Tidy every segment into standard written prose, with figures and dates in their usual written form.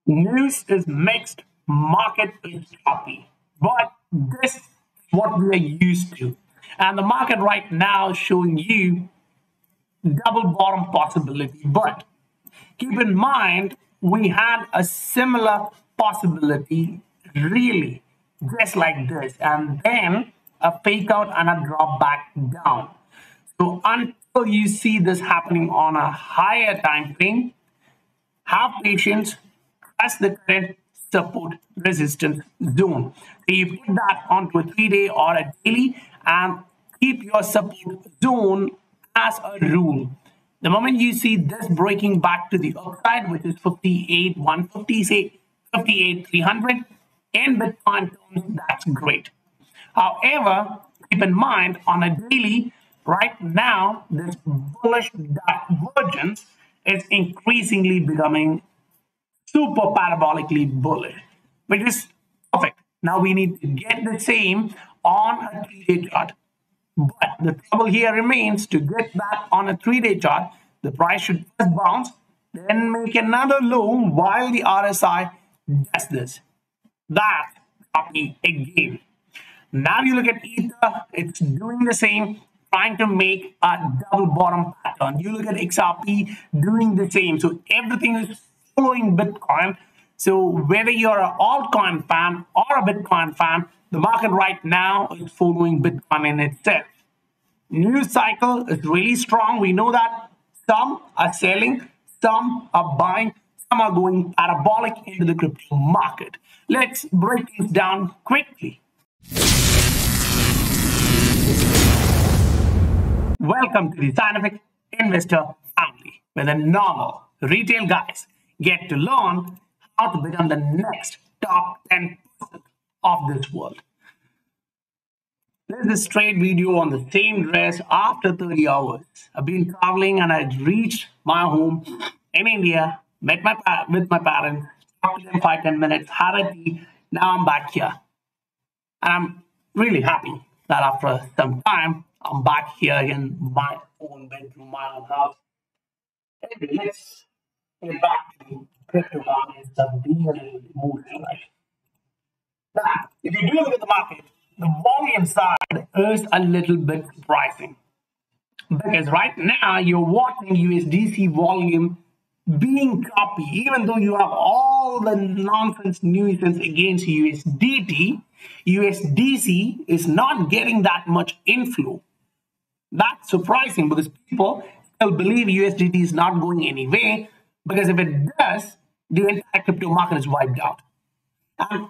News is mixed, market is choppy. But this is what we are used to. And the market right now is showing you double bottom possibility. But keep in mind, we had a similar possibility, really, just like this, and then a fake out and a drop back down. So until you see this happening on a higher time frame, have patience, trust the current support resistance zone. So you put that onto a 3-day or a daily and keep your support zone as a rule. The moment you see this breaking back to the upside, which is 58,150, say 58,300 in Bitcoin terms, that's great. However, keep in mind on a daily, right now, this bullish divergence is increasingly becoming super parabolically bullish, which is perfect. Now we need to get the same on a 3-day chart. But the trouble here remains to get that on a 3-day chart, the price should first bounce, then make another low while the RSI does this. That copy again. Now you look at Ether, it's doing the same, trying to make a double bottom pattern. You look at XRP doing the same. So everything is following Bitcoin. So whether you're an altcoin fan or a Bitcoin fan, the market right now is following Bitcoin in itself. News cycle is really strong. We know that some are selling, some are buying, some are going parabolic into the crypto market. Let's break this down quickly. Welcome to the Scientific Investor family, where the normal retail guys get to learn how to become the next top 10% of this world. This is a straight video on the same dress after 30 hours. I've been traveling and I reached my home in India, met with my parents, talked to them 5-10 minutes, had a tea. Now I'm back here. And I'm really happy that after some time, I'm back here in my own bedroom, my own house. Anyway, let's get back to crypto markets and being a little bit more right. Now, if you do look at the market, the volume side is a little bit surprising. Because right now, you're watching USDC volume being choppy, even though you have all the nonsense nuisance against USDT, USDC is not getting that much inflow. That's surprising because people still believe USDT is not going anywhere, because if it does, the entire crypto market is wiped out. And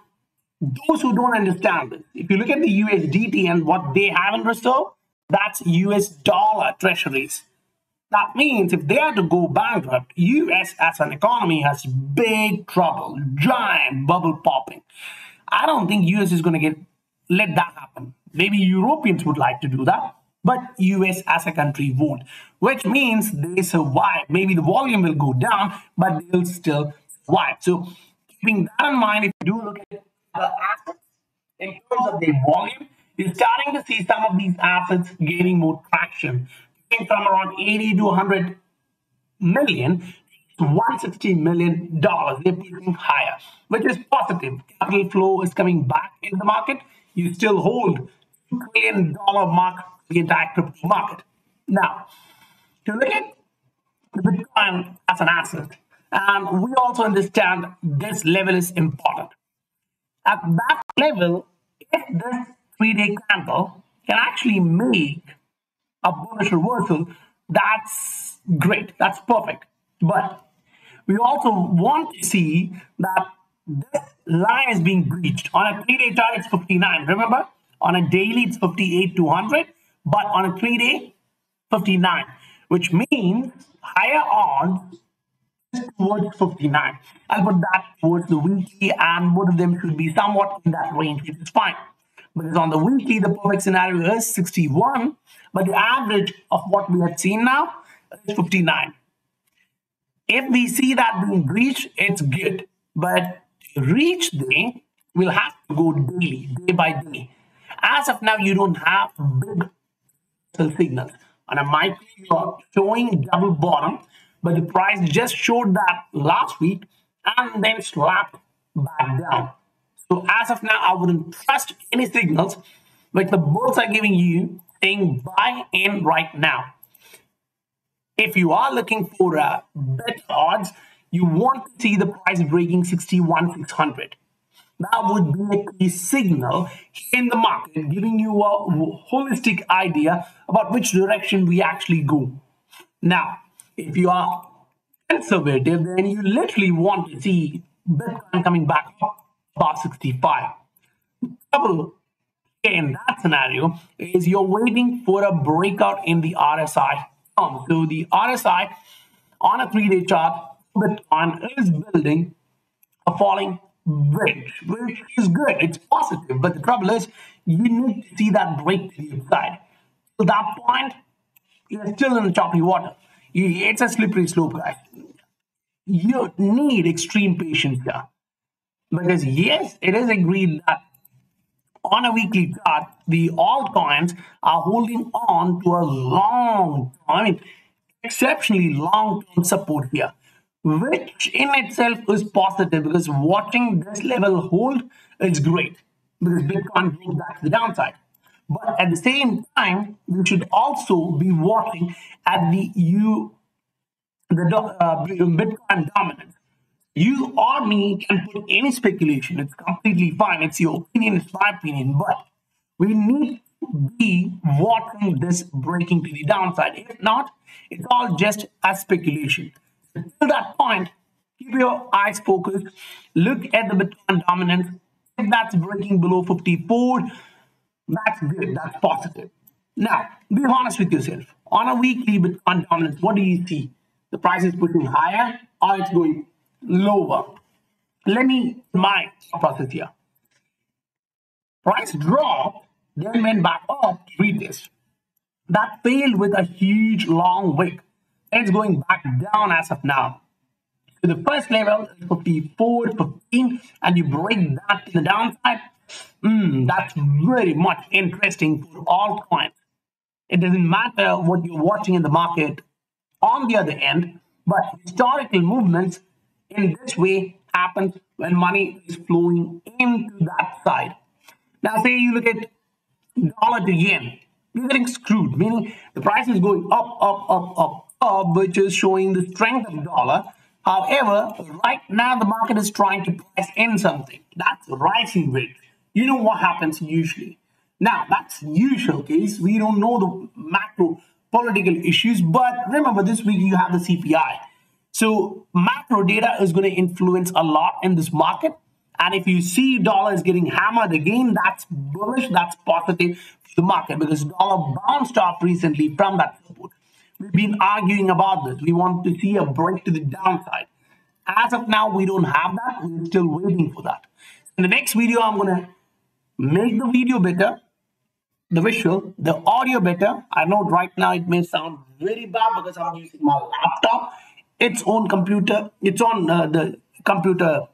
those who don't understand this, if you look at the USDT and what they have in reserve, that's US dollar treasuries. That means if they are to go bankrupt, US as an economy has big trouble, giant bubble popping. I don't think US is going to let that happen. Maybe Europeans would like to do that, but US as a country won't, which means they survive. Maybe the volume will go down, but they'll still survive. So keeping that in mind, if you do look at the assets in terms of their volume, you're starting to see some of these assets gaining more traction. From around 80 to 100 million to $160 million. They're pushing higher, which is positive. Capital flow is coming back into the market. You still hold $2 trillion mark the entire crypto market. Now, to look at the Bitcoin as an asset, and we also understand this level is important. At that level, if this 3-day candle can actually make a bullish reversal, that's great. That's perfect. But we also want to see that this line is being breached. On a 3-day chart, it's 59. Remember, on a daily, it's 58,200. But on a 3-day, 59, which means higher odds towards 59. I'll put that towards the weekly, and both of them should be somewhat in that range, which is fine. Because on the weekly, the perfect scenario is 61, but the average of what we have seen now is 59. If we see that being breached, it's good. But to reach there, we'll have to go daily, day by day. As of now, you don't have big signals. On a micro, you're showing double bottom, but the price just showed that last week, and then slapped back down. So as of now, I wouldn't trust any signals which the bulls are giving you saying buy in right now. If you are looking for better odds, you want to see the price breaking 61,600. That would be a key signal in the market, giving you a holistic idea about which direction we actually go. Now, if you are conservative, then you literally want to see Bitcoin coming back up above 65. Trouble in that scenario is you're waiting for a breakout in the RSI. So the RSI on a 3-day chart, Bitcoin is building a falling wedge, which is good. It's positive, but the trouble is you need to see that break to the upside. To that point, you're still in the choppy water. It's a slippery slope, guys. You need extreme patience here. Because yes, it is agreed that on a weekly chart, the altcoins are holding on to a exceptionally long-term support here, which in itself is positive because watching this level hold is great because Bitcoin broke back to the downside. But at the same time, we should also be watching at the Bitcoin dominance. You or me can put any speculation. It's completely fine. It's your opinion. It's my opinion. But we need to be watching this breaking to the downside. If not, it's all just a speculation. So till that point, keep your eyes focused. Look at the Bitcoin dominance. If that's breaking below 54, that's good. That's positive. Now, be honest with yourself. On a weekly Bitcoin dominance, what do you see? The price is pushing higher or it's going lower. Let me my process here. Price dropped, then went back up to retest. That failed with a huge long wick. It's going back down as of now. So the first level is 54.15, and you break that to the downside. That's very much interesting for altcoins. It doesn't matter what you're watching in the market on the other end, but historical movements in this way happens when money is flowing into that side. Now, say you look at dollar to yen, you're getting screwed, meaning the price is going up, which is showing the strength of the dollar. However, right now the market is trying to price in something. That's rising rate. You know what happens usually. Now, that's usual case. We don't know the macro political issues, but remember this week you have the CPI. So macro data is going to influence a lot in this market. And if you see dollar is getting hammered again, that's bullish, that's positive for the market because dollar bounced off recently from that support. We've been arguing about this. We want to see a break to the downside. As of now, we don't have that. We're still waiting for that. In the next video, I'm going to make the video better, the visual, the audio better. I know right now it may sound very bad because I'm using my laptop, its own computer, it's on the computer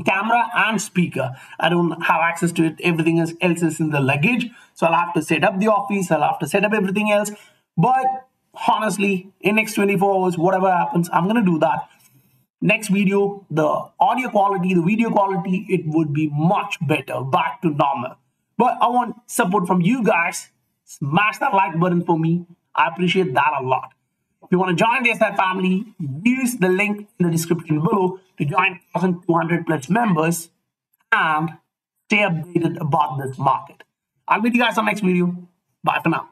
camera and speaker. I don't have access to it. Everything else is in the luggage. So I'll have to set up the office. I'll have to set up everything else. But honestly, in next 24 hours, whatever happens, I'm going to do that. Next video, the audio quality, the video quality, it would be much better, back to normal. But I want support from you guys. Smash that like button for me. I appreciate that a lot. If you want to join the SI family, use the link in the description below to join 1,200 plus members and stay updated about this market. I'll meet you guys on next video. Bye for now.